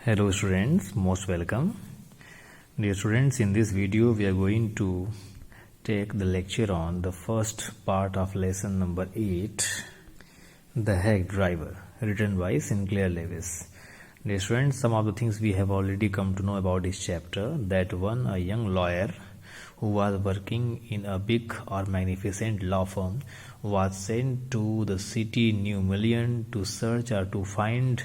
Hello students, most welcome. Dear students, in this video we are going to take the lecture on the first part of lesson number 8, The Hack Driver, written by Sinclair Lewis. Dear students, some of the things we have already come to know about this chapter. That one, a young lawyer who was working in a big or magnificent law firm was sent to the city New Million to search or to find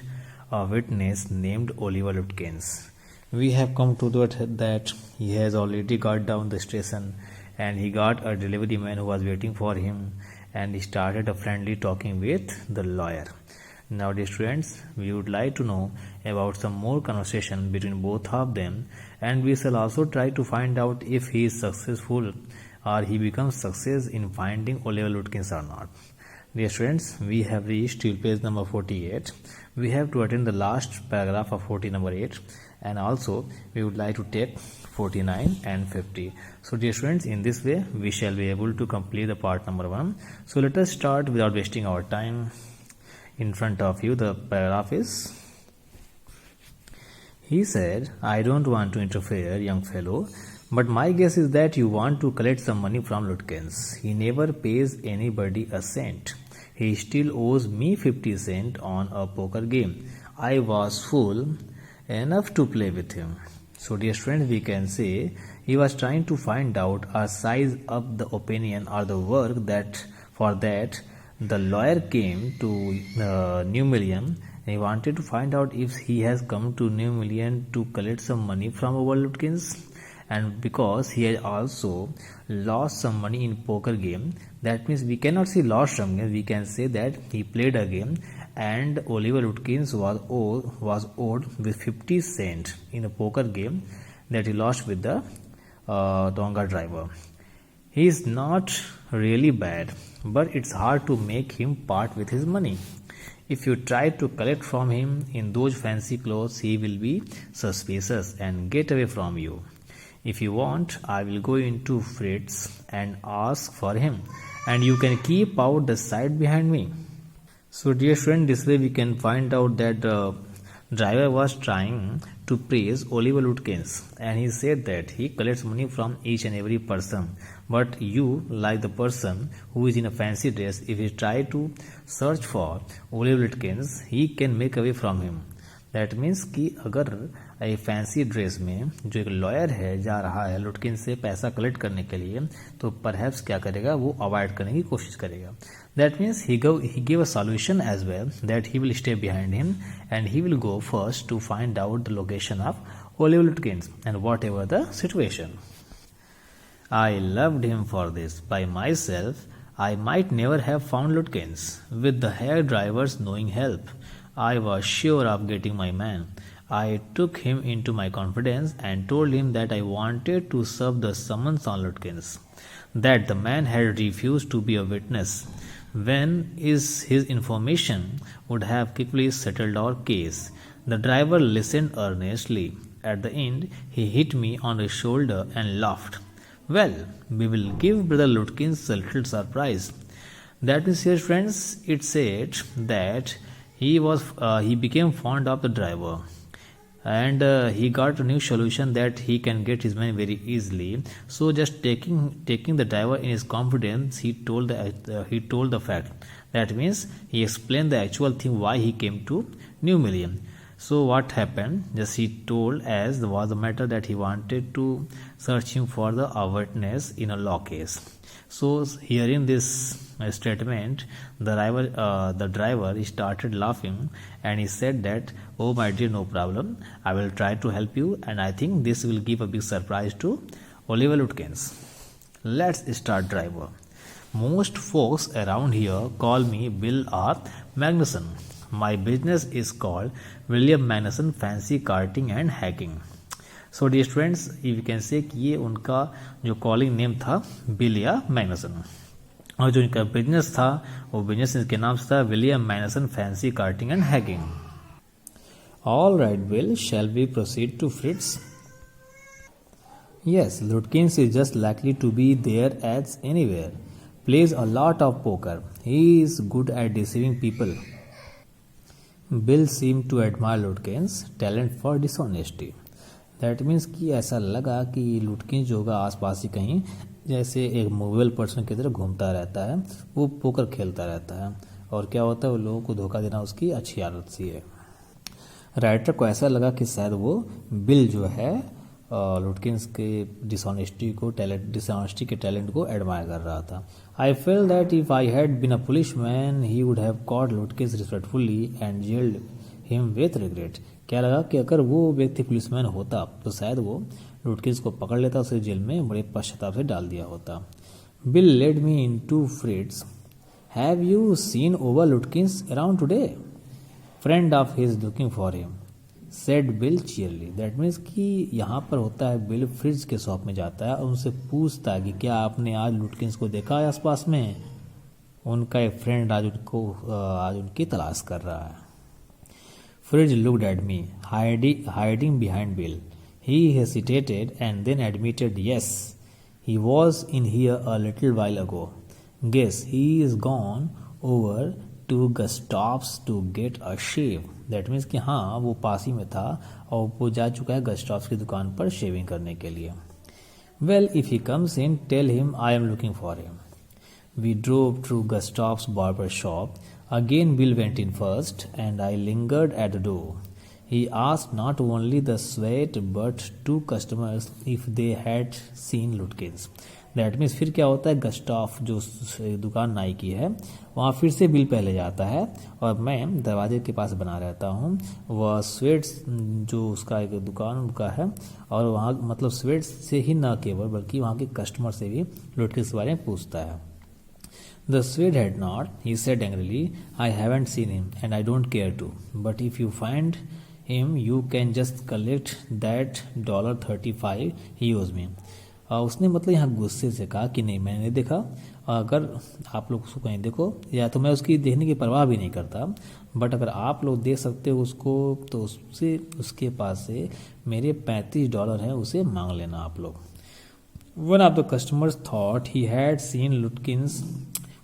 a witness named Oliver Lutkins. We have come to that he has already got down the station and he got a delivery man who was waiting for him, and he started a friendly talking with the lawyer. Now, dear students, we would like to know about some more conversation between both of them, and we shall also try to find out if he is successful or he becomes success in finding Oliver Lutkins or not. Dear students, we have reached till page number 48. We have to attend the last paragraph of 40 number 8, and also we would like to take 49 and 50. So dear students, in this way we shall be able to complete the part number 1. So let us start without wasting our time. In front of you the paragraph is: he said, "I don't want to interfere, young fellow, but my guess is that you want to collect some money from Lutkins. He never pays anybody a cent. He still owes me 50 cents on a poker game. I was fool enough to play with him." So dear friends, we can say he was trying to find out or size up the opinion or the work that for that the lawyer came to New Million. He wanted to find out if he has come to New Million to collect some money from Oliver Lutkins. And because he had also lost some money in poker game, that means we cannot say lost some game, we can say that he played a game and Oliver Lutkins was owed with 50 cents in a poker game that he lost with the Tonga driver. He is not really bad, but it's hard to make him part with his money. If you try to collect from him in those fancy clothes, he will be suspicious and get away from you. If you want, I will go into Fritz and ask for him, and you can keep out the side behind me. So dear friend, this way we can find out that the driver was trying to praise Oliver Lutkins, and he said that he collects money from each and every person, but you, like the person who is in a fancy dress, if you try to search for Oliver Lutkins, he can make away from him. That means कि अगर एक fancy dress में जो एक lawyer है जा रहा है लुटकिन से पैसा कलेक्ट करने के लिए, तो परहैप्स क्या करेगा, वो अवॉइड करने की कोशिश करेगा. That means he give a solution as well that he will stay behind him and he will go first to find out the location of Oliver Lutkins and whatever the situation. I loved him for this. By myself, I might never have found Lutkins. With the hair driver's knowing help, I was sure of getting my man. I took him into my confidence and told him that I wanted to serve the summons on Lutkins, that the man had refused to be a witness, when his information would have quickly settled our case. The driver listened earnestly. At the end, he hit me on the shoulder and laughed. Well, we will give Brother Lutkins a little surprise. That is, here, friends, it said that he became fond of the driver, and he got a new solution that he can get his money very easily. So just taking the driver in his confidence, he told the fact. That means he explained the actual thing why he came to New Million. So what happened? Just he told as was the matter that he wanted to search him for the witness in a law case. So hearing this statement, the driver started laughing and he said that, "Oh my dear, no problem. I will try to help you, and I think this will give a big surprise to Oliver Lutkins. Let's start, driver. Most folks around here call me Bill R. Magnuson. My business is called William Magnuson Fancy Carting and Hacking." So dear students, you can say कि ये उनका जो calling name था Bill या Magnuson, और जो इनका business था वो बिजनेस के नाम से था William Magnuson fancy carting and hacking. All right Bill, shall we proceed to Fritz? Yes, Lutkins is just likely to be there as anywhere. Plays a lot of poker. He is good at deceiving people. Bill seem to admire Lutkins talent for dishonesty. That means कि ऐसा लगा कि लुटकिंस जो होगा आसपास ही कहीं जैसे एक मूवेबल पर्सन की तरह घूमता रहता है, वो पोकर खेलता रहता है और क्या होता है वो लोगों को धोखा देना उसकी अच्छी आदत सी है। राइटर को ऐसा लगा कि शायद वो बिल जो है लुटकिंस के डिसऑनेस्टी के टैलेंट को एडमायर कर रहा था। I felt that if I had been a police man he would have caught Lutkins respectfully and jailed him with regret. क्या लगा कि अगर वो व्यक्ति पुलिसमैन होता तो शायद वो लुटकिंस को पकड़ लेता, उसे जेल में बड़े पश्चाताप से डाल दिया होता। Bill led me in to Fritz's. Have you seen over Lutkins around today? Friend of his looking for him, said Bill cheerily. That means कि यहाँ पर होता है बिल फ्रिज के शॉप में जाता है और उनसे पूछता है कि क्या आपने आज लुटकिंस को देखा है आसपास में? उनका एक फ्रेंड आज उनकी तलाश कर रहा है। Fridge looked at me hiding behind bill. He hesitated and then admitted yes, he was in here a little while ago. Guess he is gone over to Gustav's to get a shave. That means कि हाँ वो पास ही में था और वो जा चुका है गस्टॉफ्स की दुकान पर शेविंग करने के लिए। Well, if he comes in, tell him I am looking for him. We drove through Gustav's barber shop. Again Bill went in first and I lingered at the door. He asked not only the sweat but two customers if they had seen Lutkins. That means फिर क्या होता है, गस्टॉफ जो दुकान नाई की है वहाँ फिर से बिल पहले जाता है और मैं दरवाजे के पास बना रहता हूँ। वह स्वेट्स जो उसका एक दुकान का है और वहाँ मतलब स्वेट्स से ही न केवल बल्कि वहाँ के कस्टमर से भी लुटकिंस के बारे में पूछता है। The Swede had not, he said angrily, I haven't seen him and I don't care to. But if you find him, you can just collect that $35 he owes me. उसने मतलब यहाँ गुस्से से कहा कि नहीं मैंने देखा, अगर आप लोग उसको कहीं देखो या तो मैं उसकी देखने की परवाह भी नहीं करता, बट अगर आप लोग देख सकते हो उसको तो उसके पास से मेरे $35 हैं उसे मांग लेना आप लोग। One of the customers thought he had seen Lutkins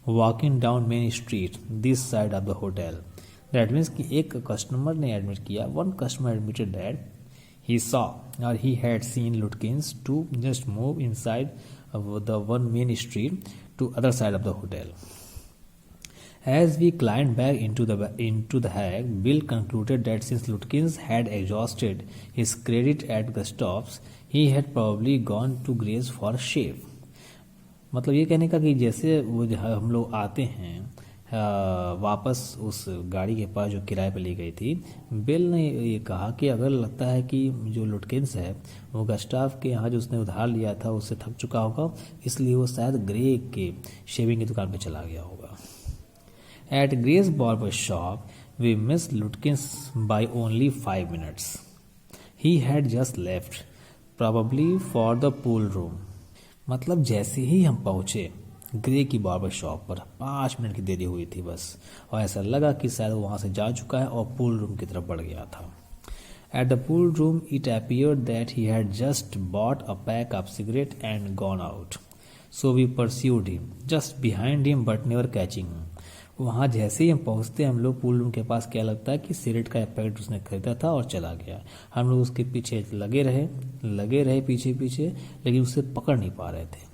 walking down Main Street this side of the hotel. That means कि एक कस्टमर ने एडमिट किया, one customer admitted that he saw or he had seen Lutkins to just move inside the one Main Street to other side of the hotel. As we climbed back into the hack, Bill concluded that since Lutkins had exhausted his credit at Gustav's, he had probably gone to Grace for a shave. मतलब ये कहने का कि जैसे वो हम लोग आते हैं वापस उस गाड़ी के पास जो किराए पे ली गई थी, बिल ने ये कहा कि अगर लगता है कि जो लुटकिंस है वो गस्टाफ के यहाँ जो उसने उधार लिया था उससे थक चुका होगा, इसलिए वो शायद ग्रे के शेविंग की दुकान पे चला गया होगा। At Grace barber shop we miss Lutkins by only 5 minutes. He had just left, probably for the pool room. मतलब जैसे ही हम पहुंचे ग्रे की बार्बर शॉप पर 5 मिनट की देरी हुई थी बस, और ऐसा लगा कि शायद वो वहाँ से जा चुका है और पूल रूम की तरफ बढ़ गया था। At the pool room it appeared that he had just bought a pack of cigarettes and gone out. So we pursued him, just behind him but never catching him. वहाँ जैसे ही हम पहुँचते हम लोग पूल रूम के पास, क्या लगता है कि सिगरेट का पैकेट उसने खरीदा था और चला गया। हम लोग उसके पीछे लगे रहे पीछे लेकिन उसे पकड़ नहीं पा रहे थे।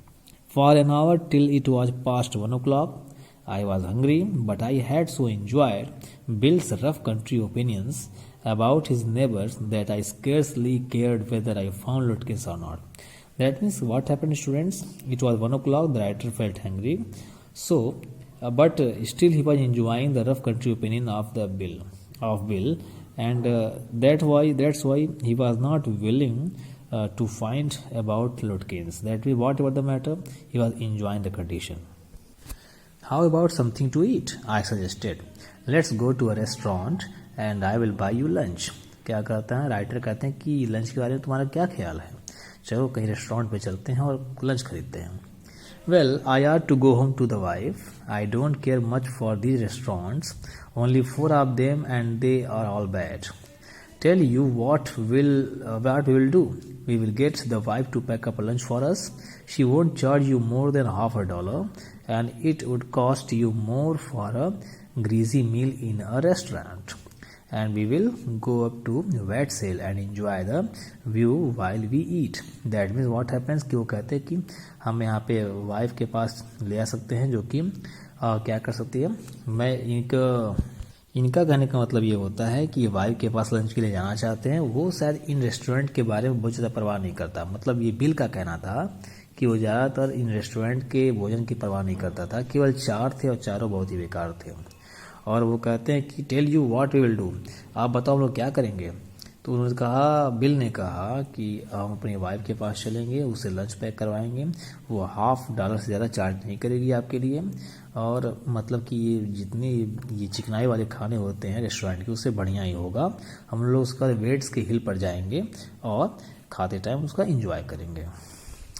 For an hour till it was past 1 o'clock. I was hungry, but I had so enjoyed Bill's rough country opinions about his neighbors that I scarcely cared whether I found Lutkins or not. That means what happened, students? It was 1 o'clock. The writer felt hungry, but still he was enjoying the rough country opinion of Bill, and that's why he was not willing to find about Lutkins. That means whatever the matter, he was enjoying the condition. How about something to eat? I suggested. Let's go to a restaurant and I will buy you lunch. क्या कहता है writer, कहते हैं कि lunch के बारे में तुम्हारा क्या ख्याल है, चलो कहीं रेस्टोरेंट पे चलते हैं और लंच खरीदते हैं। Well, I ought to go home to the wife. I don't care much for these restaurants. Only 4 of them and they are all bad. Tell you what we will do. We will get the wife to pack up a lunch for us. She won't charge you more than $50, and it would cost you more for a greasy meal in a restaurant. and we will go up to wet sail and enjoy the view while we eat. That means what happens कि वो कहते हैं कि हम यहाँ पे wife के पास ले आ सकते हैं, जो कि क्या कर सकती है, मैं इनका कहने का मतलब ये होता है कि वाइफ के पास लंच के लिए जाना चाहते हैं। वो शायद इन रेस्टोरेंट के बारे में बहुत ज़्यादा परवाह नहीं करता। मतलब ये बिल का कहना था कि वो ज़्यादातर इन रेस्टोरेंट के भोजन की परवाह नहीं करता था। केवल 4 थे और चारों बहुत ही बेकार थे। और वो कहते हैं कि tell you what we will do, आप बताओ हम लोग क्या करेंगे। तो उन्होंने कहा, बिल ने कहा कि हम अपनी वाइफ के पास चलेंगे, उसे लंच पैक करवाएंगे, वो $50 से ज़्यादा चार्ज नहीं करेगी आपके लिए। और मतलब कि ये जितनी ये चिकनाई वाले खाने होते हैं रेस्टोरेंट के, उससे बढ़िया ही होगा। हम लोग उसका वेट्स के हिल पर जाएंगे और खाते टाइम उसका इंजॉय करेंगे।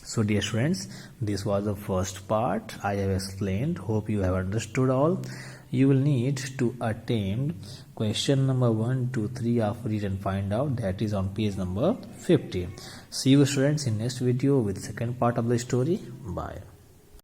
So dear friends, this was the first part I have explained. Hope you have understood all. You will need to attempt question number 1, 2, 3 of read and find out. That is on page number 50. See you students in next video with second part of the story. Bye.